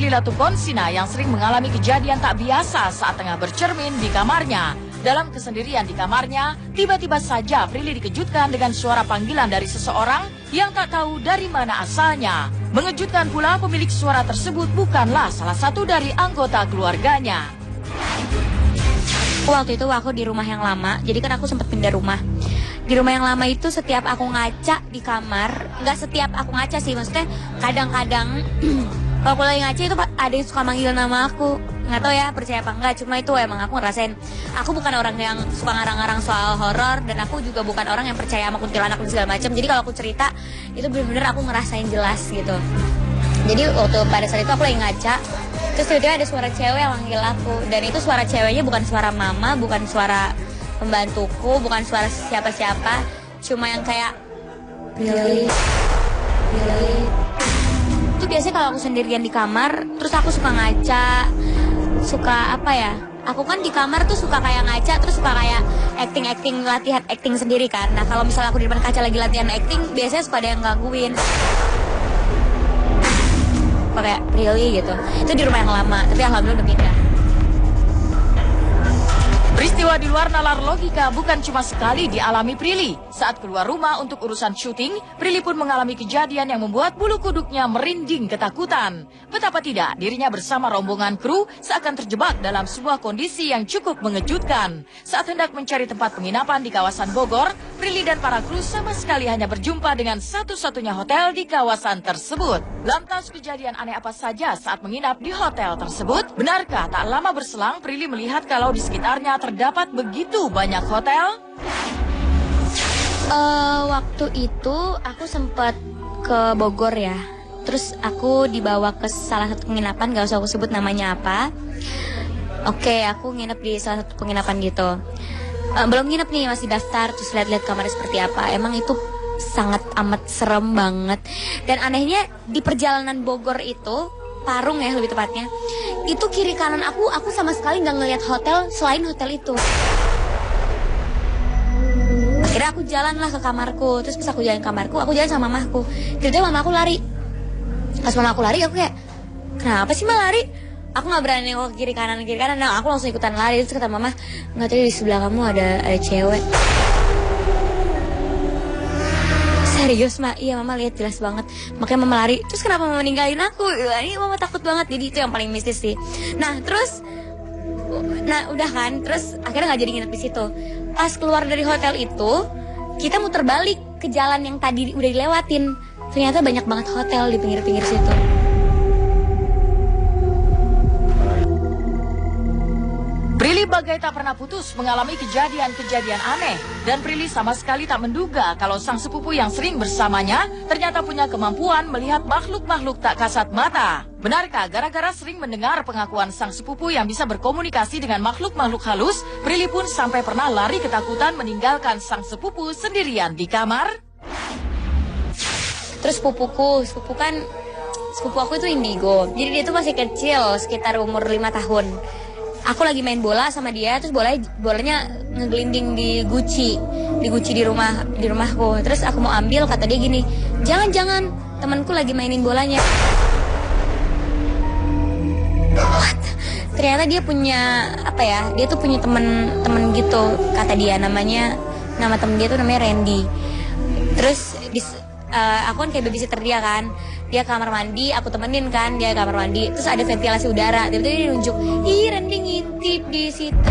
Prilly Latukonsina yang sering mengalami kejadian tak biasa saat tengah bercermin di kamarnya. Dalam kesendirian di kamarnya, tiba-tiba saja Prilly dikejutkan dengan suara panggilan dari seseorang yang tak tahu dari mana asalnya. Mengejutkan pula pemilik suara tersebut bukanlah salah satu dari anggota keluarganya. Waktu itu aku di rumah yang lama, jadi kan aku sempat pindah rumah. Di rumah yang lama itu setiap aku ngaca di kamar, nggak setiap aku ngaca sih, maksudnya kadang-kadang kalau aku lagi ngaca itu ada yang suka manggil nama aku. Nggak tahu ya percaya apa enggak, cuma itu emang aku ngerasain. Aku bukan orang yang suka ngarang-ngarang soal horor, dan aku juga bukan orang yang percaya sama kuntilanak dan segala macam. Jadi kalau aku cerita itu benar-benar aku ngerasain jelas gitu. Jadi waktu pada saat itu aku lagi ngaca, terus tiba-tiba ada suara cewek yang manggil aku, dan itu suara ceweknya bukan suara mama, bukan suara pembantuku, bukan suara siapa-siapa, cuma yang kayak Prilly. Itu biasanya kalau aku sendirian di kamar, terus aku suka ngaca, suka apa ya, aku kan di kamar tuh suka kayak ngaca, terus suka kayak acting latihan acting sendiri kan. Nah kalau misalnya aku di depan kaca lagi latihan acting, biasanya suka ada yang gangguin kayak Prilly gitu. Itu di rumah yang lama, tapi alhamdulillah udah pindah. Peristiwa di luar nalar logika bukan cuma sekali dialami Prilly. Saat keluar rumah untuk urusan syuting, Prilly pun mengalami kejadian yang membuat bulu kuduknya merinding ketakutan. Betapa tidak, dirinya bersama rombongan kru seakan terjebak dalam sebuah kondisi yang cukup mengejutkan. Saat hendak mencari tempat penginapan di kawasan Bogor, Prilly dan para kru sama sekali hanya berjumpa dengan satu-satunya hotel di kawasan tersebut. Lantas kejadian aneh apa saja saat menginap di hotel tersebut? Benarkah tak lama berselang Prilly melihat kalau di sekitarnya terdapat begitu banyak hotel? Waktu itu aku sempat ke Bogor ya. Terus aku dibawa ke salah satu penginapan, gak usah aku sebut namanya apa. Oke, aku nginep di salah satu penginapan gitu. Belum nginep nih, masih daftar, terus lihat-lihat kamarnya seperti apa. Emang itu sangat amat serem banget. Dan anehnya di perjalanan Bogor itu, Parung ya lebih tepatnya, itu kiri kanan aku sama sekali nggak ngelihat hotel selain hotel itu. Akhirnya aku jalanlah ke kamarku. Terus pas aku jalan ke kamarku, aku jalan sama mamaku. Tiba-tiba mamaku lari. Pas mamaku lari, aku kayak, kenapa sih mah lari? Aku nggak berani nengok kiri kanan. Nah, aku langsung ikutan lari. Terus kata mama, nggak tahu di sebelah kamu ada cewek. Serius, Ma? Iya, mama lihat jelas banget. Makanya mama lari. Terus kenapa mama ninggalin aku? Ini mama takut banget. Jadi itu yang paling mistis sih. Nah, udah kan. Terus akhirnya nggak jadi nginep di situ. Pas keluar dari hotel itu, kita muter balik ke jalan yang tadi udah dilewatin. Ternyata banyak banget hotel di pinggir-pinggir situ. Prilly bagai tak pernah putus mengalami kejadian-kejadian aneh. Dan Prilly sama sekali tak menduga kalau sang sepupu yang sering bersamanya ternyata punya kemampuan melihat makhluk-makhluk tak kasat mata. Benarkah gara-gara sering mendengar pengakuan sang sepupu yang bisa berkomunikasi dengan makhluk-makhluk halus, Prilly pun sampai pernah lari ketakutan meninggalkan sang sepupu sendirian di kamar? Terus sepupu aku itu indigo. Jadi dia tuh masih kecil, sekitar umur 5 tahun. Aku lagi main bola sama dia, terus bolanya ngegelinding di guci di rumahku. Terus aku mau ambil, kata dia gini, jangan, temanku lagi mainin bolanya. What? Ternyata dia punya dia tuh punya temen gitu, kata dia. Nama temen dia tuh namanya Randy. Terus aku kan kayak babysitter dia kan. Dia kamar mandi, aku temenin kan dia kamar mandi. Terus ada ventilasi udara. Tiba-tiba dia nunjuk, ih Randy ngintip di situ.